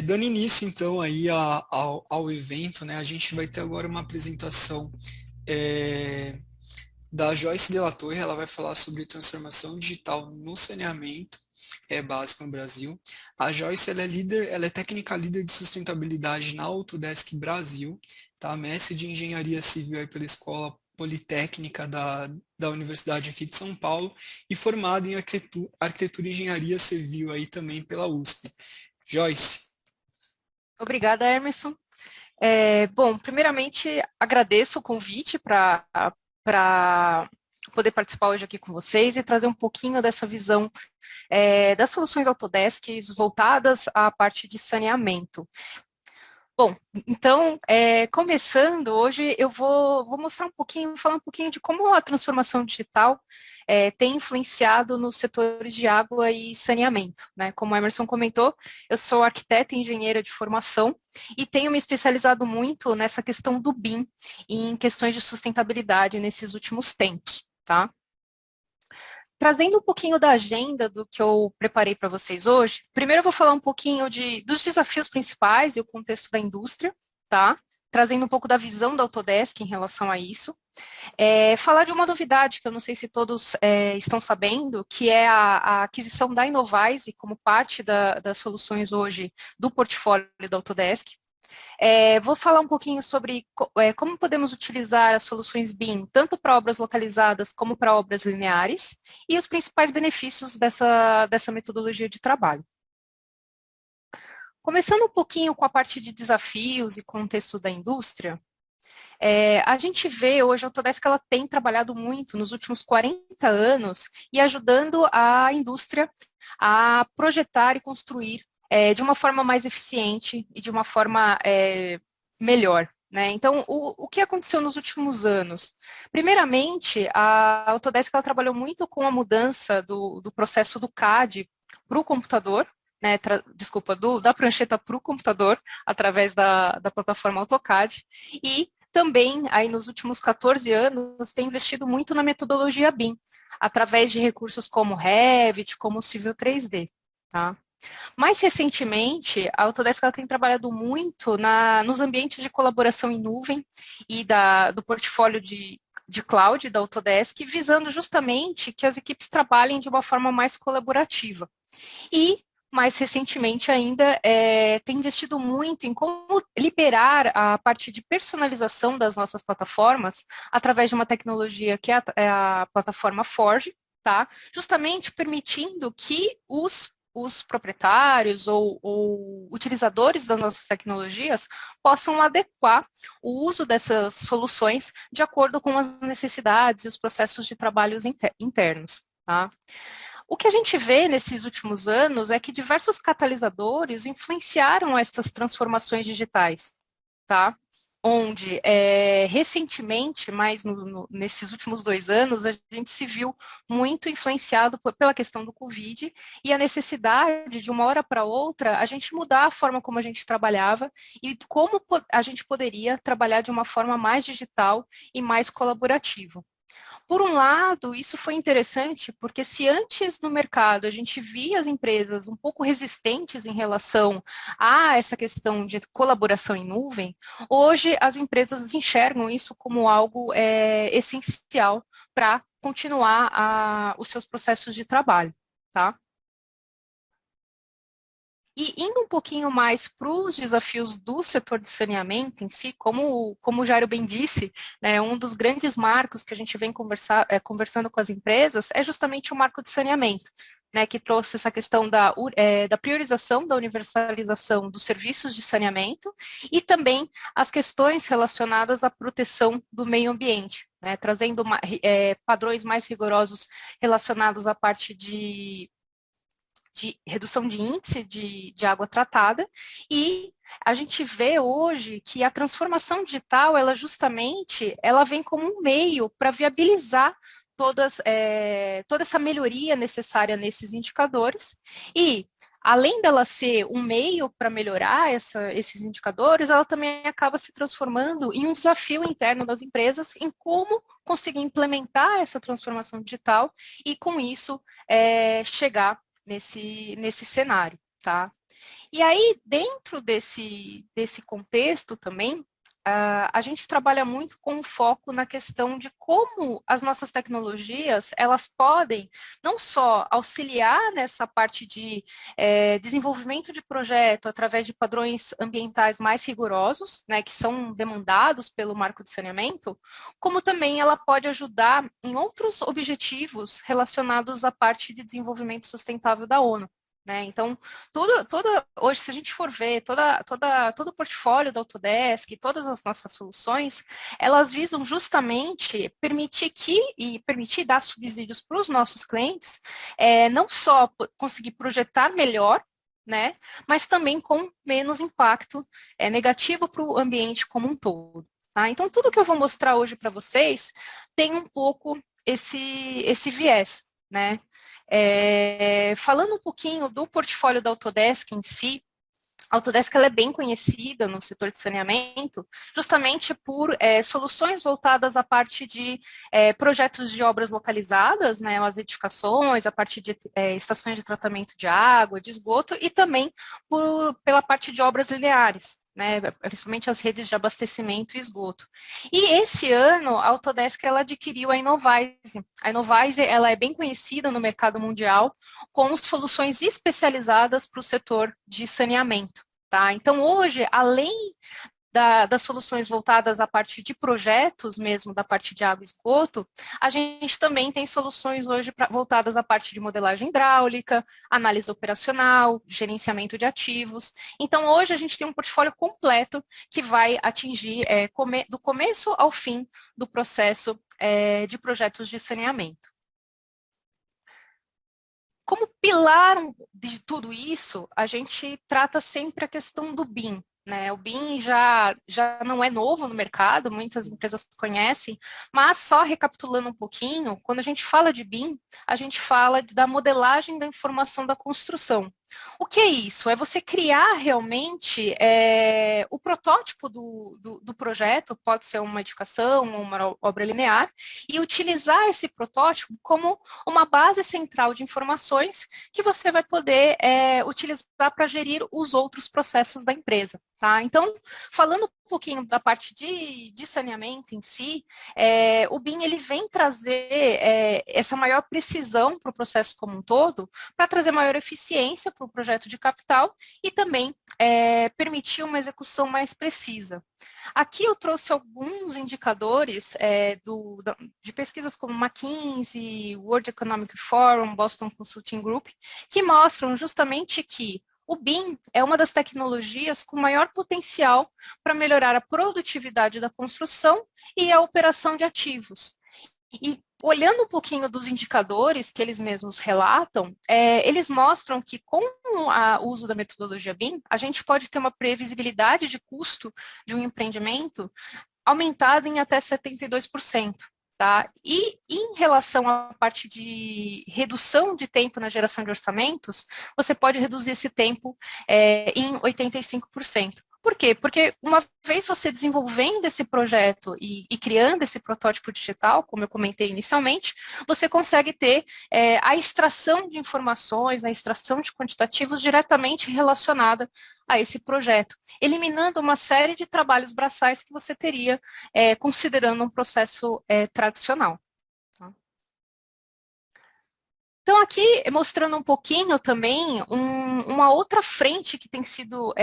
Dando início, então, aí ao evento, né, a gente vai ter agora uma apresentação é, da Joyce de la Torre. Ela vai falar sobre transformação digital no saneamento básico no Brasil. A Joyce, ela é líder, ela é técnica líder de sustentabilidade na Autodesk Brasil, tá? Mestre de Engenharia Civil aí pela Escola Politécnica da Universidade aqui de São Paulo e formada em arquitetura e engenharia civil aí também pela USP. Joyce. Obrigada, Emerson. Bom, primeiramente, agradeço o convite para poder participar hoje aqui com vocês e trazer um pouquinho dessa visão das soluções Autodesk voltadas à parte de saneamento. Bom, então, começando, hoje eu vou mostrar um pouquinho, falar um pouquinho de como a transformação digital tem influenciado nos setores de água e saneamento, né? Como o Emerson comentou, eu sou arquiteta e engenheira de formação e tenho me especializado muito nessa questão do BIM e em questões de sustentabilidade nesses últimos tempos, tá? Trazendo um pouquinho da agenda do que eu preparei para vocês hoje, primeiro eu vou falar um pouquinho dos desafios principais e o contexto da indústria, tá? Trazendo um pouco da visão da Autodesk em relação a isso. Falar de uma novidade que eu não sei se todos estão sabendo, que é a aquisição da Innovise como parte das soluções hoje do portfólio da Autodesk. Vou falar um pouquinho sobre como podemos utilizar as soluções BIM, tanto para obras localizadas como para obras lineares, e os principais benefícios dessa metodologia de trabalho. Começando um pouquinho com a parte de desafios e contexto da indústria, a gente vê hoje a Autodesk que ela tem trabalhado muito nos últimos 40 anos e ajudando a indústria a projetar e construir de uma forma mais eficiente e de uma forma melhor. Né? Então, o que aconteceu nos últimos anos? Primeiramente, a Autodesk ela trabalhou muito com a mudança do processo do CAD para o computador, né, desculpa, da prancheta para o computador, através da plataforma AutoCAD, e também, aí nos últimos 14 anos, tem investido muito na metodologia BIM, através de recursos como Revit, como Civil 3D. Tá? Mais recentemente, a Autodesk ela tem trabalhado muito nos ambientes de colaboração em nuvem e do portfólio de cloud da Autodesk, visando justamente que as equipes trabalhem de uma forma mais colaborativa. E, mais recentemente ainda, tem investido muito em como liberar a parte de personalização das nossas plataformas através de uma tecnologia que é a plataforma Forge, tá? Justamente permitindo que os proprietários ou utilizadores das nossas tecnologias possam adequar o uso dessas soluções de acordo com as necessidades e os processos de trabalhos internos. Tá? O que a gente vê nesses últimos anos é que diversos catalisadores influenciaram essas transformações digitais, tá? Onde, recentemente, nesses últimos 2 anos, a gente se viu muito influenciado pela questão do Covid e a necessidade, de uma hora para outra, a gente mudar a forma como a gente trabalhava e como a gente poderia trabalhar de uma forma mais digital e mais colaborativa. Por um lado, isso foi interessante, porque se antes no mercado a gente via as empresas um pouco resistentes em relação a essa questão de colaboração em nuvem, hoje as empresas enxergam isso como algo essencial para continuar os seus processos de trabalho, tá? E indo um pouquinho mais para os desafios do setor de saneamento em si, como o Jairo bem disse, né, um dos grandes marcos que a gente vem conversando com as empresas é justamente o marco de saneamento, né, que trouxe essa questão da priorização, da universalização dos serviços de saneamento e também as questões relacionadas à proteção do meio ambiente, né, trazendo padrões mais rigorosos relacionados à parte de redução de índice de água tratada, e a gente vê hoje que a transformação digital, ela vem como um meio para viabilizar toda essa melhoria necessária nesses indicadores, e além dela ser um meio para melhorar esses indicadores, ela também acaba se transformando em um desafio interno das empresas em como conseguir implementar essa transformação digital e, com isso, chegar nesse cenário, tá? E aí, dentro desse contexto também, a gente trabalha muito com foco na questão de como as nossas tecnologias, elas podem não só auxiliar nessa parte de desenvolvimento de projeto através de padrões ambientais mais rigorosos, né, que são demandados pelo marco de saneamento, como também ela pode ajudar em outros objetivos relacionados à parte de desenvolvimento sustentável da ONU. Né? Então, hoje, se a gente for ver todo o portfólio da Autodesk, todas as nossas soluções, elas visam justamente permitir dar subsídios para os nossos clientes, não só conseguir projetar melhor, né, mas também com menos impacto negativo para o ambiente como um todo. Tá? Então, tudo que eu vou mostrar hoje para vocês tem um pouco esse viés, né? Falando um pouquinho do portfólio da Autodesk em si, a Autodesk ela é bem conhecida no setor de saneamento, justamente por soluções voltadas à parte de projetos de obras localizadas, né, as edificações, a parte de estações de tratamento de água, de esgoto, e também pela parte de obras lineares, né, principalmente as redes de abastecimento e esgoto. E esse ano, a Autodesk ela adquiriu a Innovise. A Innovise ela é bem conhecida no mercado mundial com soluções especializadas para o setor de saneamento. Tá? Então, hoje, além das soluções voltadas à parte de projetos mesmo, da parte de água e esgoto, a gente também tem soluções hoje voltadas à parte de modelagem hidráulica, análise operacional, gerenciamento de ativos. Então, hoje a gente tem um portfólio completo que vai atingir do começo ao fim do processo de projetos de saneamento. Como pilar de tudo isso, a gente trata sempre a questão do BIM. Né? O BIM já não é novo no mercado, muitas empresas conhecem, mas só recapitulando um pouquinho, quando a gente fala de BIM, a gente fala da modelagem da informação da construção. O que é isso? É você criar realmente o protótipo do projeto, pode ser uma edificação, uma obra linear, e utilizar esse protótipo como uma base central de informações que você vai poder utilizar para gerir os outros processos da empresa. Tá? Então, falando um pouquinho da parte de saneamento em si, o BIM ele vem trazer essa maior precisão para o processo como um todo, para trazer maior eficiência para o projeto de capital e também permitir uma execução mais precisa. Aqui eu trouxe alguns indicadores de pesquisas como McKinsey, World Economic Forum, Boston Consulting Group, que mostram justamente que o BIM é uma das tecnologias com maior potencial para melhorar a produtividade da construção e a operação de ativos. E olhando um pouquinho dos indicadores que eles mesmos relatam, eles mostram que com o uso da metodologia BIM, a gente pode ter uma previsibilidade de custo de um empreendimento aumentada em até 72%. Tá? E em relação à parte de redução de tempo na geração de orçamentos, você pode reduzir esse tempo em 85%. Por quê? Porque uma vez você desenvolvendo esse projeto e criando esse protótipo digital, como eu comentei inicialmente, você consegue ter a extração de informações, a extração de quantitativos diretamente relacionada a esse projeto, eliminando uma série de trabalhos braçais que você teria considerando um processo tradicional. Então, aqui mostrando um pouquinho também uma outra frente que tem sido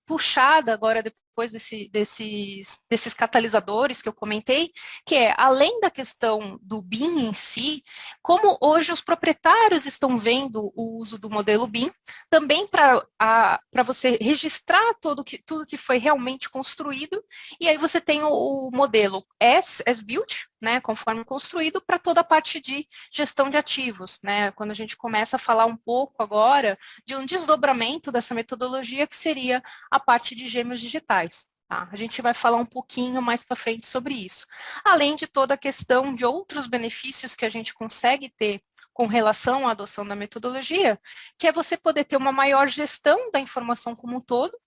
puxada agora depois desses catalisadores que eu comentei, que é, além da questão do BIM em si, como hoje os proprietários estão vendo o uso do modelo BIM, também para você registrar tudo que foi realmente construído, e aí você tem o modelo as built, né, conforme construído, para toda a parte de gestão de ativos, né, quando a gente começa a falar um pouco agora de um desdobramento dessa metodologia, que seria a parte de gêmeos digitais. Tá? A gente vai falar um pouquinho mais para frente sobre isso. Além de toda a questão de outros benefícios que a gente consegue ter com relação à adoção da metodologia, que é você poder ter uma maior gestão da informação como um todo,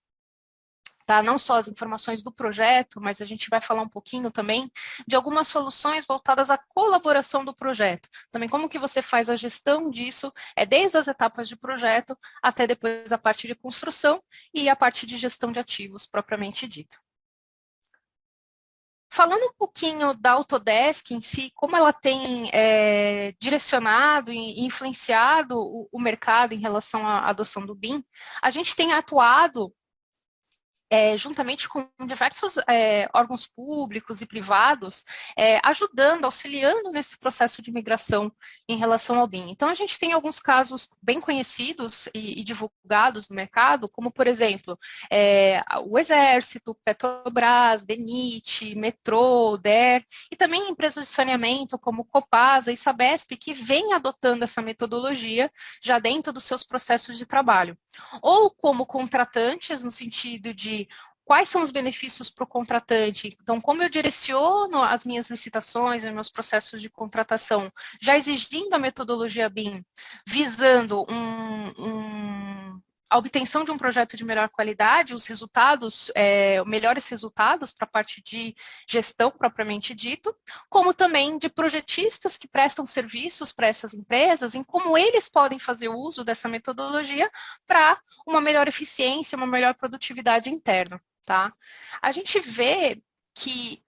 tá? Não só as informações do projeto, mas a gente vai falar um pouquinho também de algumas soluções voltadas à colaboração do projeto. Também como que você faz a gestão disso, desde as etapas de projeto até depois a parte de construção e a parte de gestão de ativos, propriamente dita. Falando um pouquinho da Autodesk em si, como ela tem direcionado e influenciado o mercado em relação à adoção do BIM, a gente tem atuado juntamente com diversos órgãos públicos e privados, ajudando, auxiliando nesse processo de migração em relação ao BIM. Então, a gente tem alguns casos bem conhecidos e divulgados no mercado, como, por exemplo, o Exército, Petrobras, DENIT, Metrô, DER, e também empresas de saneamento, como Copasa e Sabesp, que vêm adotando essa metodologia já dentro dos seus processos de trabalho. Ou como contratantes, no sentido de quais são os benefícios para o contratante. Então, como eu direciono as minhas licitações, os meus processos de contratação, já exigindo a metodologia BIM, visando a obtenção de um projeto de melhor qualidade, os resultados, melhores resultados para a parte de gestão propriamente dito, como também de projetistas que prestam serviços para essas empresas, em como eles podem fazer uso dessa metodologia para uma melhor eficiência, uma melhor produtividade interna. Tá? A gente vê que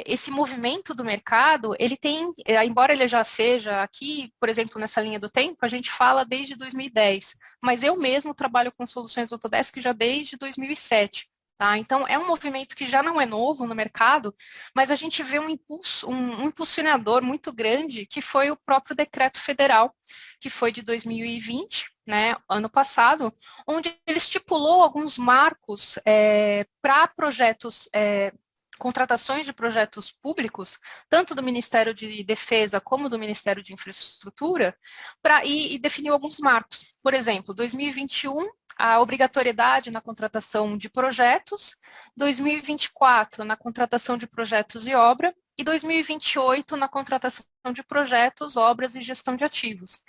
esse movimento do mercado, ele tem, embora ele já seja aqui, por exemplo, nessa linha do tempo, a gente fala desde 2010, mas eu mesmo trabalho com soluções Autodesk já desde 2007. Tá? Então, é um movimento que já não é novo no mercado, mas a gente vê um impulsionador muito grande, que foi o próprio decreto federal, que foi de 2020, né, ano passado, onde ele estipulou alguns marcos para projetos, contratações de projetos públicos, tanto do Ministério de Defesa como do Ministério de Infraestrutura, e definiu alguns marcos. Por exemplo, 2021, a obrigatoriedade na contratação de projetos, 2024, na contratação de projetos e obra, e 2028, na contratação de projetos, obras e gestão de ativos.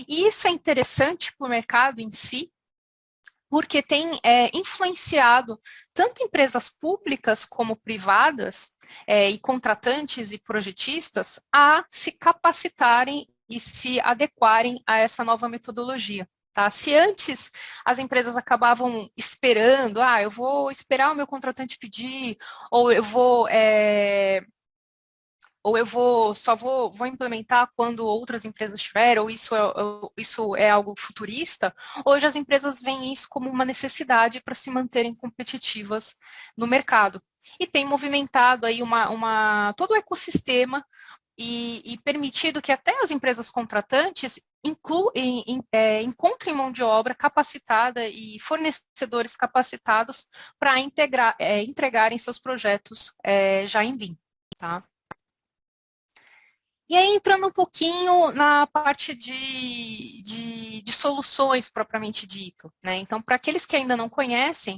E isso é interessante para o mercado em si, porque tem influenciado tanto empresas públicas como privadas, e contratantes e projetistas, a se capacitarem e se adequarem a essa nova metodologia. Tá? Se antes as empresas acabavam esperando, eu vou esperar o meu contratante pedir, ou eu vou só vou implementar quando outras empresas tiverem, ou isso é algo futurista, hoje as empresas veem isso como uma necessidade para se manterem competitivas no mercado. E tem movimentado aí todo o ecossistema e permitido que até as empresas contratantes encontrem mão de obra capacitada e fornecedores capacitados para entregarem seus projetos já em BIM. Tá? E aí, entrando um pouquinho na parte de soluções propriamente dito, né? Então, para aqueles que ainda não conhecem,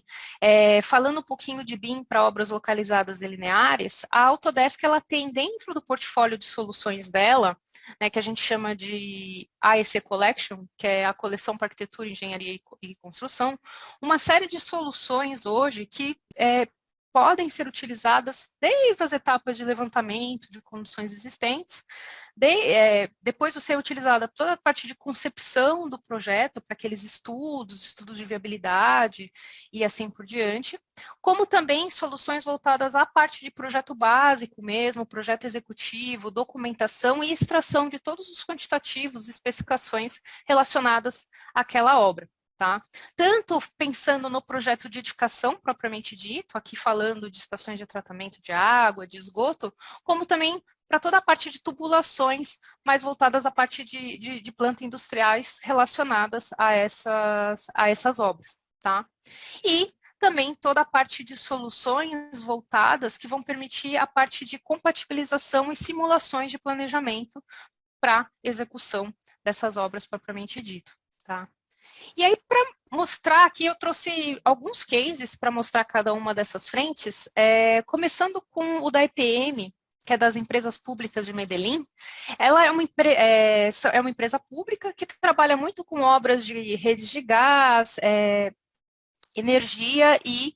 falando um pouquinho de BIM para obras localizadas e lineares, a Autodesk ela tem dentro do portfólio de soluções dela, né, que a gente chama de AEC Collection, que é a coleção para arquitetura, engenharia e construção, uma série de soluções hoje que podem ser utilizadas desde as etapas de levantamento de condições existentes, depois de ser utilizada toda a parte de concepção do projeto, para aqueles estudos de viabilidade e assim por diante, como também soluções voltadas à parte de projeto básico mesmo, projeto executivo, documentação e extração de todos os quantitativos e especificações relacionadas àquela obra. Tá? Tanto pensando no projeto de edificação propriamente dito, aqui falando de estações de tratamento de água, de esgoto, como também para toda a parte de tubulações, mais voltadas à parte de plantas industriais relacionadas a essas obras. Tá? E também toda a parte de soluções voltadas que vão permitir a parte de compatibilização e simulações de planejamento para execução dessas obras propriamente dito. Tá? E aí, para mostrar aqui, eu trouxe alguns cases para mostrar cada uma dessas frentes, começando com o da EPM, que é das empresas públicas de Medellín. Ela é uma empresa pública que trabalha muito com obras de redes de gás, energia e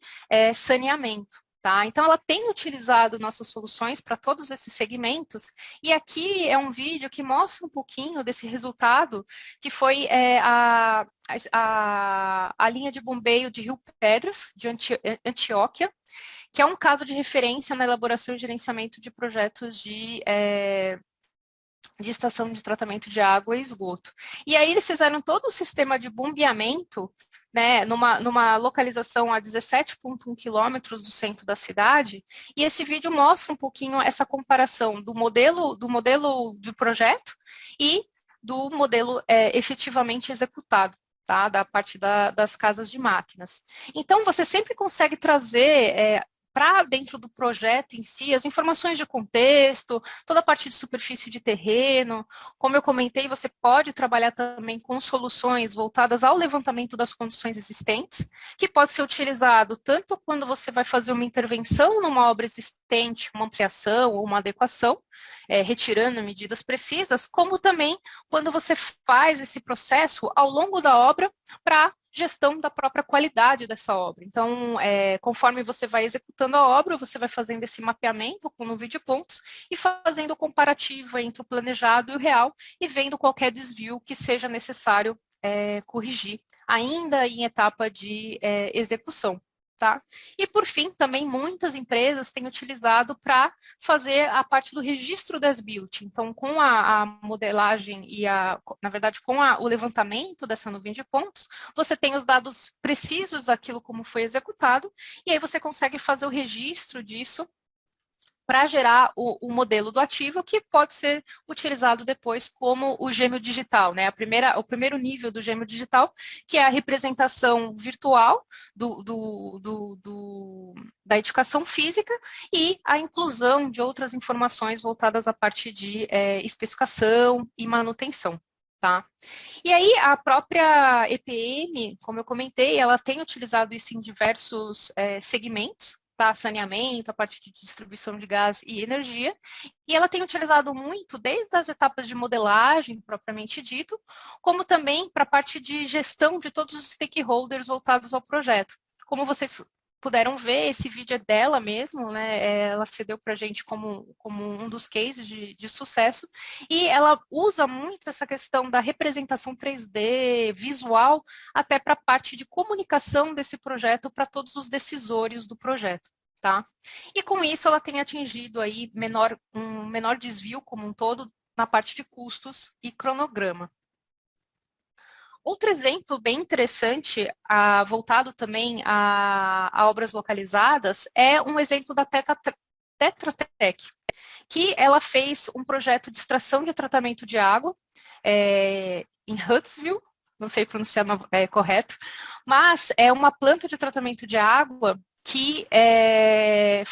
saneamento. Tá? Então, ela tem utilizado nossas soluções para todos esses segmentos, e aqui é um vídeo que mostra um pouquinho desse resultado, que foi a linha de bombeio de Rio Pedras, de Antioquia, que é um caso de referência na elaboração e gerenciamento de projetos de estação de tratamento de água e esgoto. E aí eles fizeram todo o sistema de bombeamento, né, numa localização a 17,1 quilômetros do centro da cidade, e esse vídeo mostra um pouquinho essa comparação do modelo de projeto e do modelo efetivamente executado, tá, da parte das casas de máquinas. Então, você sempre consegue trazer para dentro do projeto em si, as informações de contexto, toda a parte de superfície de terreno. Como eu comentei, você pode trabalhar também com soluções voltadas ao levantamento das condições existentes, que pode ser utilizado tanto quando você vai fazer uma intervenção numa obra existente, uma ampliação ou uma adequação, retirando medidas precisas, como também quando você faz esse processo ao longo da obra para gestão da própria qualidade dessa obra. Então, conforme você vai executando a obra, você vai fazendo esse mapeamento com número de pontos e fazendo o comparativo entre o planejado e o real e vendo qualquer desvio que seja necessário corrigir, ainda em etapa de execução. Tá? E, por fim, também muitas empresas têm utilizado para fazer a parte do registro das built. Então, com a modelagem e, na verdade, com o levantamento dessa nuvem de pontos, você tem os dados precisos daquilo como foi executado, e aí você consegue fazer o registro disso para gerar o modelo do ativo, que pode ser utilizado depois como o gêmeo digital, né? O primeiro nível do gêmeo digital, que é a representação virtual da educação física e a inclusão de outras informações voltadas à parte de especificação e manutenção. Tá? E aí, a própria EPM, como eu comentei, ela tem utilizado isso em diversos segmentos, tá? Saneamento, a parte de distribuição de gás e energia, e ela tem utilizado muito desde as etapas de modelagem, propriamente dito, como também para a parte de gestão de todos os stakeholders voltados ao projeto. Como vocês puderam ver, esse vídeo é dela mesmo, né? Ela cedeu para a gente como um dos cases de sucesso, e ela usa muito essa questão da representação 3D, visual, até para a parte de comunicação desse projeto para todos os decisores do projeto. Tá? E com isso ela tem atingido aí um menor desvio como um todo na parte de custos e cronograma. Outro exemplo bem interessante, voltado também a obras localizadas, é um exemplo da Tetra Tech, que ela fez um projeto de extração de tratamento de água em Huntsville, não sei pronunciar correto, mas é uma planta de tratamento de água que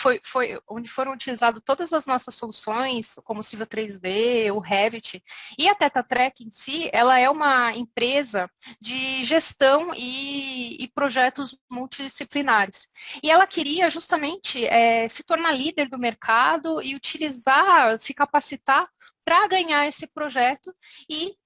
foi onde foram utilizadas todas as nossas soluções, como o Civil 3D, o Revit, e a Tetra Tech em si, ela é uma empresa de gestão e projetos multidisciplinares. E ela queria justamente se tornar líder do mercado e utilizar, se capacitar para ganhar esse projeto e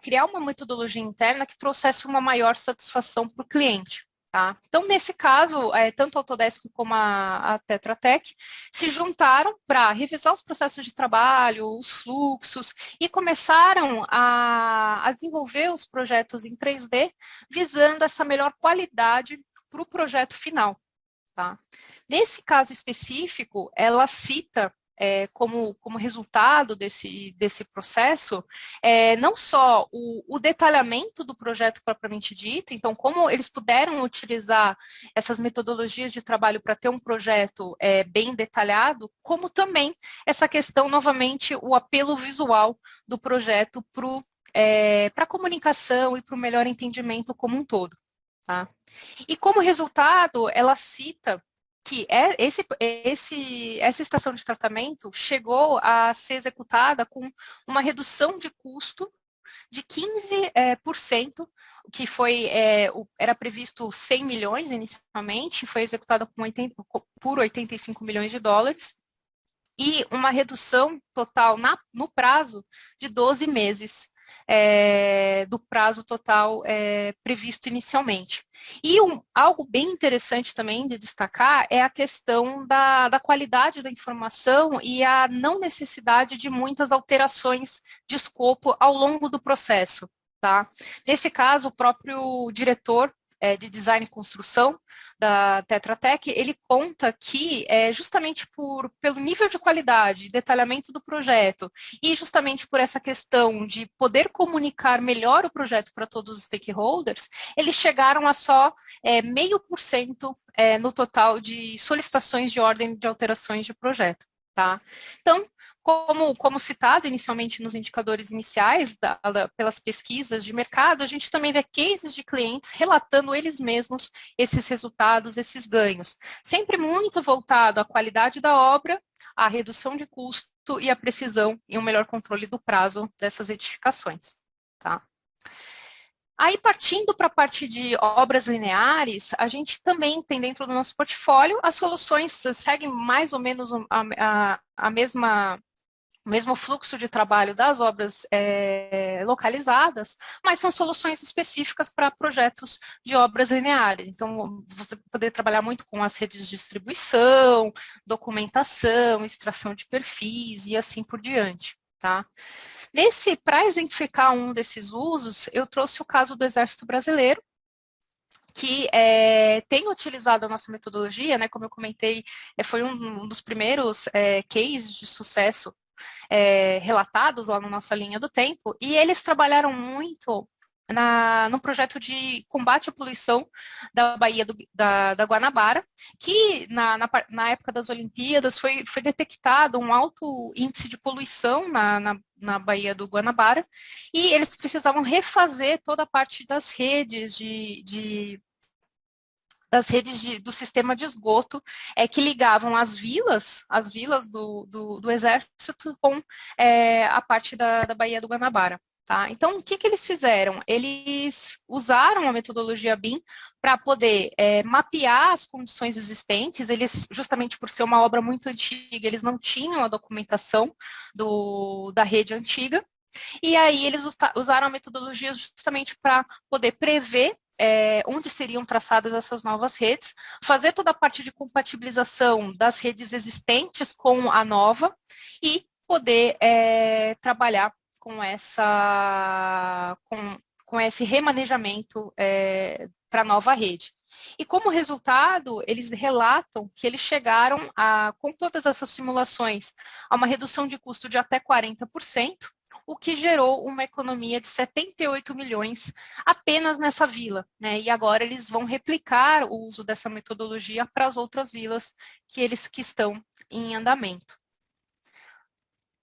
criar uma metodologia interna que trouxesse uma maior satisfação para o cliente. Tá? Então, nesse caso, tanto a Autodesk como a Tetra Tech se juntaram para revisar os processos de trabalho, os fluxos, e começaram a desenvolver os projetos em 3D, visando essa melhor qualidade para o projeto final. Tá? Nesse caso específico, ela cita como resultado desse processo, não só o detalhamento do projeto propriamente dito, então como eles puderam utilizar essas metodologias de trabalho para ter um projeto bem detalhado, como também essa questão, novamente, o apelo visual do projeto para a comunicação e para o melhor entendimento como um todo. Tá? E como resultado, ela cita que essa estação de tratamento chegou a ser executada com uma redução de custo de 15%, que era previsto 100 milhões inicialmente, foi executada por 85 milhões de dólares, e uma redução total no prazo de 12 meses. do prazo total previsto inicialmente. E algo bem interessante também de destacar é a questão da qualidade da informação e a não necessidade de muitas alterações de escopo ao longo do processo. Tá? Nesse caso, o próprio diretor de design e construção da Tetra Tech, ele conta que justamente pelo nível de qualidade, detalhamento do projeto e justamente por essa questão de poder comunicar melhor o projeto para todos os stakeholders, eles chegaram a só 0,5% no total de solicitações de ordem de alterações de projeto. Tá? Então, como citado inicialmente nos indicadores iniciais, pelas pesquisas de mercado, a gente também vê cases de clientes relatando eles mesmos esses resultados, esses ganhos. Sempre muito voltado à qualidade da obra, à redução de custo e à precisão e um melhor controle do prazo dessas edificações. Tá? Aí, partindo para a parte de obras lineares, a gente também tem dentro do nosso portfólio, as soluções seguem mais ou menos a mesma o mesmo fluxo de trabalho das obras localizadas, mas são soluções específicas para projetos de obras lineares. Então, você poder trabalhar muito com as redes de distribuição, documentação, extração de perfis e assim por diante. Tá? Para exemplificar um desses usos, eu trouxe o caso do Exército Brasileiro, que tem utilizado a nossa metodologia, né, como eu comentei, foi um dos primeiros cases de sucesso relatados lá na nossa linha do tempo, e eles trabalharam muito no projeto de combate à poluição da Baía da Guanabara, que na época das Olimpíadas foi detectado um alto índice de poluição na Baía do Guanabara, e eles precisavam refazer toda a parte das redes do sistema de esgoto que ligavam as vilas do Exército com a parte da Baía do Guanabara. Tá? Então, o que eles fizeram? Eles usaram a metodologia BIM para poder mapear as condições existentes. Eles, justamente por ser uma obra muito antiga, eles não tinham a documentação da rede antiga. E aí eles usaram a metodologia justamente para poder prever onde seriam traçadas essas novas redes, fazer toda a parte de compatibilização das redes existentes com a nova e poder trabalhar com esse remanejamento para a nova rede. E como resultado, eles relatam que eles chegaram com todas essas simulações, a uma redução de custo de até 40%, o que gerou uma economia de 78 milhões apenas nessa vila. Né? E agora eles vão replicar o uso dessa metodologia para as outras vilas que estão em andamento.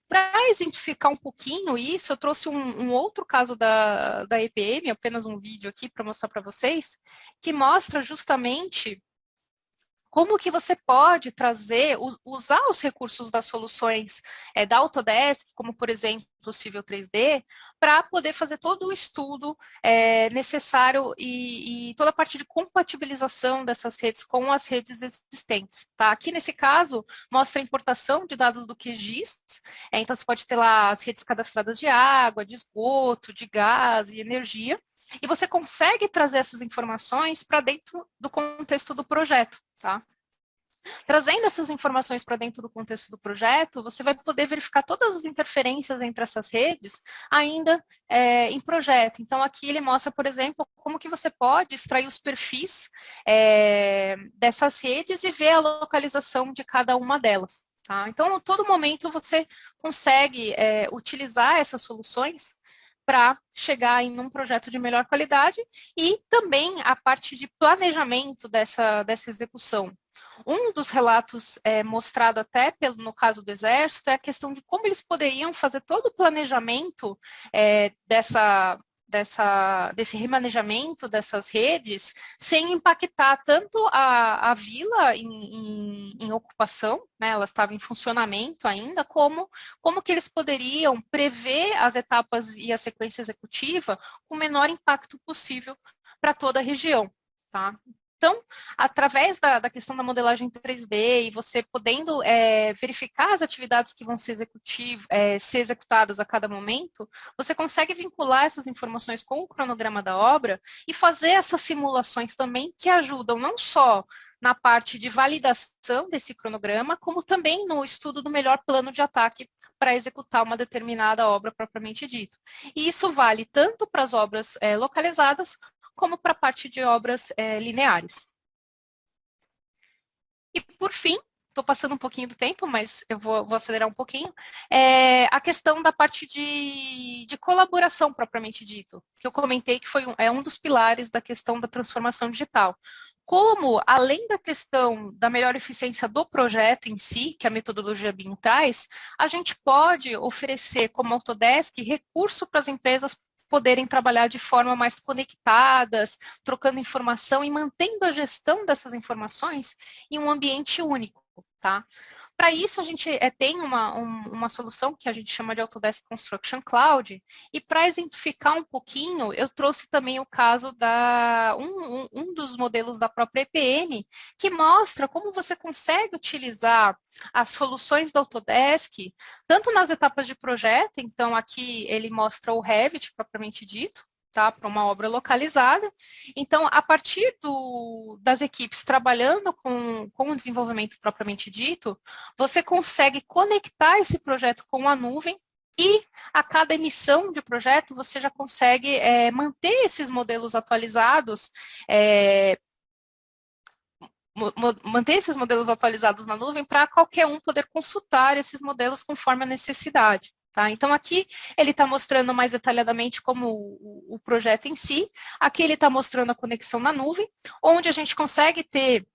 Para exemplificar um pouquinho isso, eu trouxe um outro caso da EPM, apenas um vídeo aqui para mostrar para vocês, que mostra justamente como que você pode usar os recursos das soluções da Autodesk, como, por exemplo, o Civil 3D, para poder fazer todo o estudo necessário e toda a parte de compatibilização dessas redes com as redes existentes. Tá? Aqui, nesse caso, mostra a importação de dados do QGIS, então você pode ter lá as redes cadastradas de água, de esgoto, de gás e energia, e você consegue trazer essas informações para dentro do contexto do projeto. Tá? Trazendo essas informações para dentro do contexto do projeto, você vai poder verificar todas as interferências entre essas redes ainda em projeto. Então, aqui ele mostra, por exemplo, como que você pode extrair os perfis dessas redes e ver a localização de cada uma delas. Tá? Então, a todo momento, você consegue utilizar essas soluções para chegar em um projeto de melhor qualidade e também a parte de planejamento dessa execução. Um dos relatos mostrado até no caso do Exército é a questão de como eles poderiam fazer todo o planejamento desse remanejamento dessas redes sem impactar tanto a vila em ocupação, né, ela estava em funcionamento ainda, como que eles poderiam prever as etapas e a sequência executiva com o menor impacto possível para toda a região. Tá? Então, através da questão da modelagem 3D e você podendo verificar as atividades que vão ser executadas a cada momento, você consegue vincular essas informações com o cronograma da obra e fazer essas simulações também que ajudam não só na parte de validação desse cronograma, como também no estudo do melhor plano de ataque para executar uma determinada obra propriamente dita. E isso vale tanto para as obras localizadas, como para a parte de obras lineares. E, por fim, estou passando um pouquinho do tempo, mas eu vou acelerar um pouquinho, a questão da parte de colaboração, propriamente dito, que eu comentei que é um dos pilares da questão da transformação digital. Como, além da questão da melhor eficiência do projeto em si, que a metodologia BIM traz, a gente pode oferecer, como Autodesk, recurso para as empresas poderem trabalhar de forma mais conectadas, trocando informação e mantendo a gestão dessas informações em um ambiente único, tá? Para isso, a gente tem uma solução que a gente chama de Autodesk Construction Cloud, e para exemplificar um pouquinho, eu trouxe também o caso um dos modelos da própria EPM, que mostra como você consegue utilizar as soluções da Autodesk, tanto nas etapas de projeto, então aqui ele mostra o Revit, propriamente dito, tá, para uma obra localizada. Então, a partir das equipes trabalhando com o desenvolvimento propriamente dito, você consegue conectar esse projeto com a nuvem e a cada emissão de projeto você já consegue manter esses modelos atualizados, na nuvem para qualquer um poder consultar esses modelos conforme a necessidade. Tá? Então, aqui ele está mostrando mais detalhadamente como o projeto em si. Aqui ele está mostrando a conexão na nuvem, onde a gente consegue ter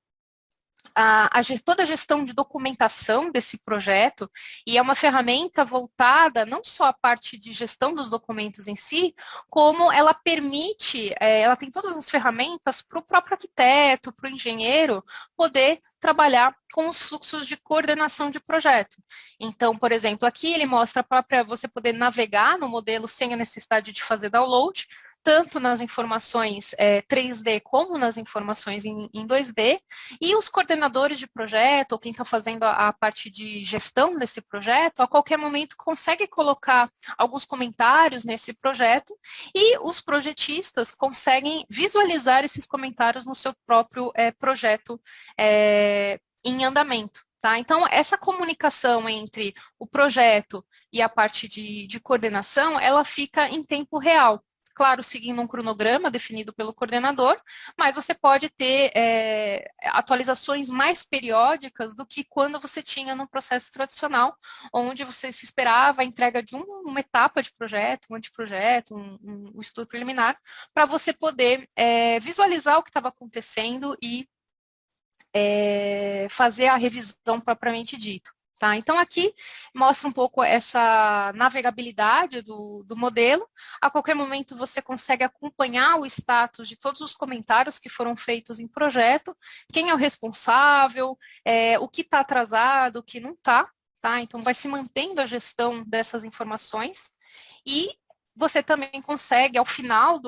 toda a gestão de documentação desse projeto, e é uma ferramenta voltada não só à parte de gestão dos documentos em si, como ela permite, ela tem todas as ferramentas para o próprio arquiteto, para o engenheiro, poder trabalhar com os fluxos de coordenação de projeto. Então, por exemplo, aqui ele mostra você poder navegar no modelo sem a necessidade de fazer download, tanto nas informações 3D como nas informações em 2D, e os coordenadores de projeto, ou quem está fazendo a parte de gestão desse projeto, a qualquer momento consegue colocar alguns comentários nesse projeto, e os projetistas conseguem visualizar esses comentários no seu próprio projeto em andamento. Tá? Então, essa comunicação entre o projeto e a parte de coordenação, ela fica em tempo real. Claro, seguindo um cronograma definido pelo coordenador, mas você pode ter atualizações mais periódicas do que quando você tinha no processo tradicional, onde você se esperava a entrega de uma etapa de projeto, um anteprojeto, um estudo preliminar, para você poder visualizar o que estava acontecendo e fazer a revisão propriamente dito. Tá? Então, aqui mostra um pouco essa navegabilidade do modelo. A qualquer momento você consegue acompanhar o status de todos os comentários que foram feitos em projeto, quem é o responsável, o que está atrasado, o que não está. Tá? Então, vai se mantendo a gestão dessas informações e você também consegue, ao final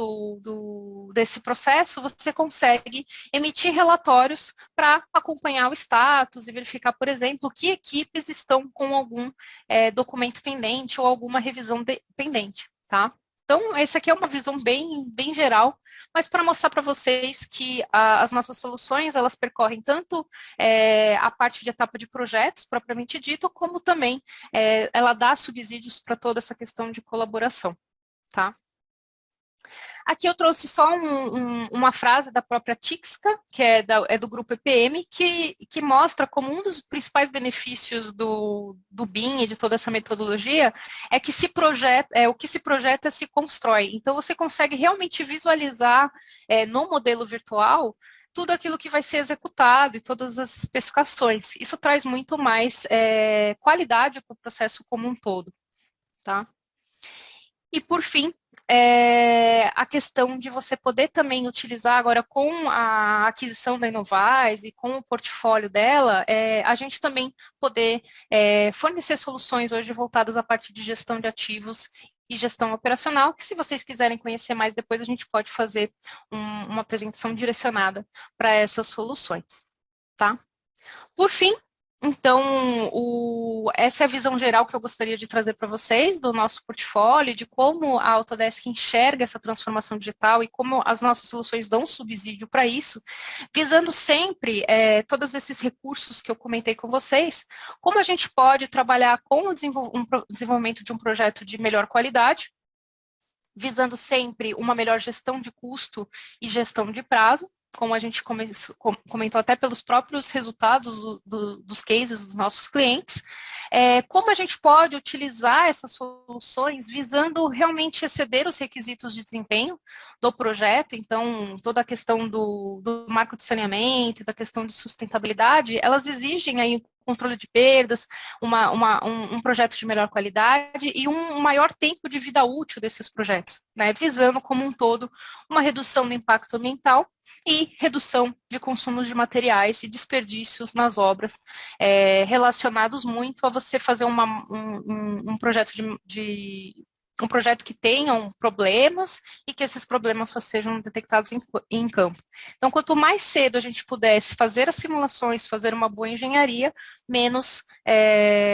desse processo, você consegue emitir relatórios para acompanhar o status e verificar, por exemplo, que equipes estão com algum documento pendente ou alguma revisão pendente, tá? Então, essa aqui é uma visão bem geral, mas para mostrar para vocês que as nossas soluções, elas percorrem tanto a parte de etapa de projetos, propriamente dito, como também ela dá subsídios para toda essa questão de colaboração. Tá? Aqui eu trouxe só uma frase da própria Tixca, que é do grupo EPM, que mostra como um dos principais benefícios do BIM e de toda essa metodologia é que o que se projeta se constrói. Então, você consegue realmente visualizar no modelo virtual tudo aquilo que vai ser executado e todas as especificações. Isso traz muito mais qualidade para o processo como um todo. Tá? E, por fim, a questão de você poder também utilizar agora com a aquisição da Inovais e com o portfólio dela, a gente também poder fornecer soluções hoje voltadas à parte de gestão de ativos e gestão operacional, que se vocês quiserem conhecer mais depois, a gente pode fazer uma apresentação direcionada para essas soluções, tá? Por fim, então, essa é a visão geral que eu gostaria de trazer para vocês do nosso portfólio, de como a Autodesk enxerga essa transformação digital e como as nossas soluções dão subsídio para isso, visando sempre todos esses recursos que eu comentei com vocês, como a gente pode trabalhar com o desenvolvimento de um projeto de melhor qualidade, visando sempre uma melhor gestão de custo e gestão de prazo, como a gente comentou até pelos próprios resultados dos cases dos nossos clientes, como a gente pode utilizar essas soluções visando realmente exceder os requisitos de desempenho do projeto, então toda a questão do marco de saneamento, da questão de sustentabilidade, elas exigem aí controle de perdas, um projeto de melhor qualidade e um maior tempo de vida útil desses projetos, né, visando como um todo uma redução do impacto ambiental e redução de consumos de materiais e desperdícios nas obras, relacionados muito a você fazer um projeto um projeto que tenham problemas e que esses problemas só sejam detectados em campo. Então, quanto mais cedo a gente pudesse fazer as simulações, fazer uma boa engenharia, menos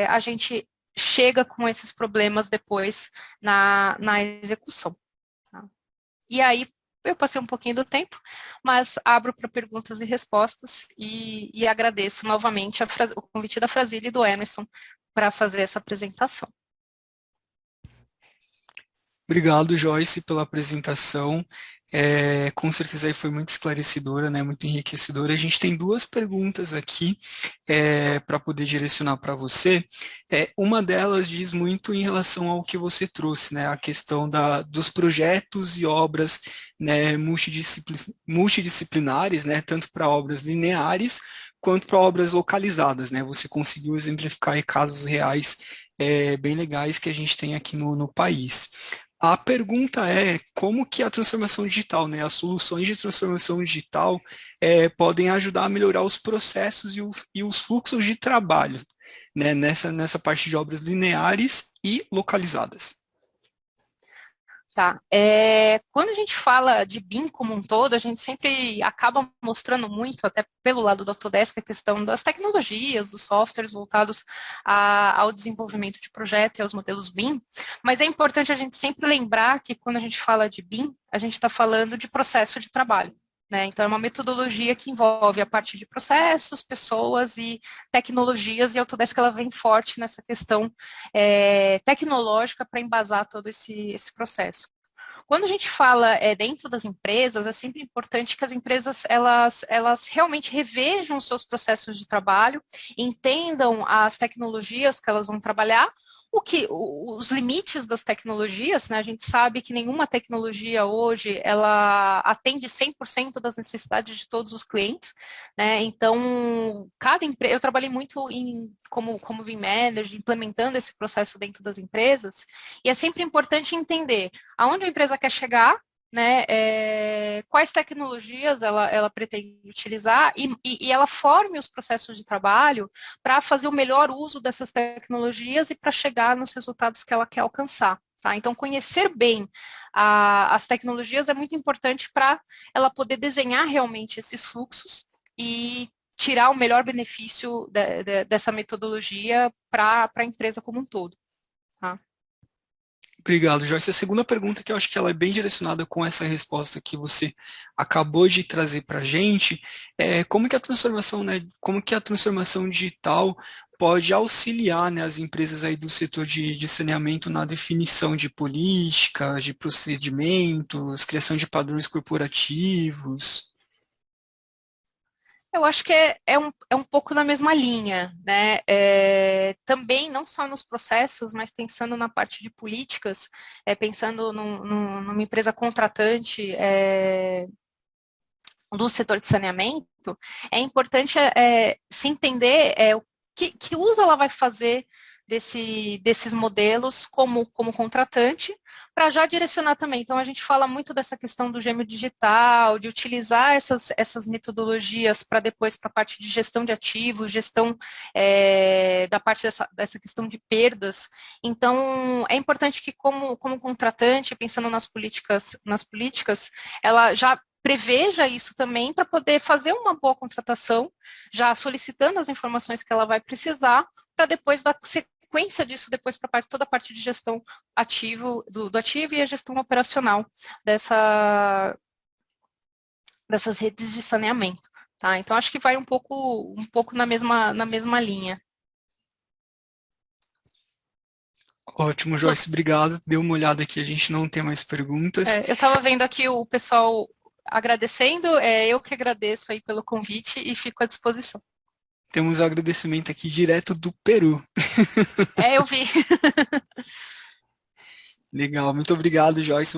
a gente chega com esses problemas depois na execução. Tá? E aí, eu passei um pouquinho do tempo, mas abro para perguntas e respostas e agradeço novamente o convite da Frasile e do Emerson para fazer essa apresentação. Obrigado, Joyce, pela apresentação. Com certeza aí foi muito esclarecedora, né, muito enriquecedora. A gente tem duas perguntas aqui para poder direcionar para você. Uma delas diz muito em relação ao que você trouxe, né, a questão dos projetos e obras, né, multidisciplinares, né, tanto para obras lineares quanto para obras localizadas, né? Você conseguiu exemplificar aí casos reais bem legais que a gente tem aqui no país. A pergunta é como que a transformação digital, né, as soluções de transformação digital podem ajudar a melhorar os processos e os fluxos de trabalho, né, nessa parte de obras lineares e localizadas. Tá. Quando a gente fala de BIM como um todo, a gente sempre acaba mostrando muito, até pelo lado do Autodesk, a questão das tecnologias, dos softwares voltados ao desenvolvimento de projeto e aos modelos BIM, mas é importante a gente sempre lembrar que quando a gente fala de BIM, a gente está falando de processo de trabalho. Né? Então, é uma metodologia que envolve a parte de processos, pessoas e tecnologias, e a Autodesk ela vem forte nessa questão tecnológica para embasar todo esse processo. Quando a gente fala dentro das empresas, é sempre importante que as empresas elas realmente revejam os seus processos de trabalho, entendam as tecnologias que elas vão trabalhar, os limites das tecnologias, né? A gente sabe que nenhuma tecnologia hoje ela atende 100% das necessidades de todos os clientes, né? Então, cada empresa, eu trabalhei muito como BIM Manager, implementando esse processo dentro das empresas, e é sempre importante entender aonde a empresa quer chegar, né, quais tecnologias ela pretende utilizar e ela forme os processos de trabalho para fazer o melhor uso dessas tecnologias e para chegar nos resultados que ela quer alcançar. Tá? Então, conhecer bem as tecnologias é muito importante para ela poder desenhar realmente esses fluxos e tirar o melhor benefício dessa metodologia para a empresa como um todo. Tá? Obrigado, Joyce. A segunda pergunta, que eu acho que ela é bem direcionada com essa resposta que você acabou de trazer para a gente, como que a transformação, né, como que a transformação digital pode auxiliar, né, as empresas aí do setor de saneamento na definição de políticas, de procedimentos, criação de padrões corporativos? Eu acho que é um pouco na mesma linha, né? Também, não só nos processos, mas pensando na parte de políticas, pensando numa empresa contratante do setor de saneamento, é importante se entender que uso ela vai fazer desses modelos como contratante, para já direcionar também. Então, a gente fala muito dessa questão do gêmeo digital, de utilizar essas metodologias para depois, para a parte de gestão de ativos, gestão da parte dessa questão de perdas. Então, é importante que, como contratante, pensando nas políticas, ela já preveja isso também para poder fazer uma boa contratação, já solicitando as informações que ela vai precisar, para depois dar sequência disso depois para toda a parte de gestão ativo, do ativo e a gestão operacional dessas redes de saneamento. Tá? Então, acho que vai um pouco na mesma linha. Ótimo, Joyce, obrigado. Dê uma olhada aqui, a gente não tem mais perguntas. Eu estava vendo aqui o pessoal agradecendo, eu que agradeço aí pelo convite e fico à disposição. Temos um agradecimento aqui direto do Peru. Eu vi. Legal, muito obrigado, Joyce.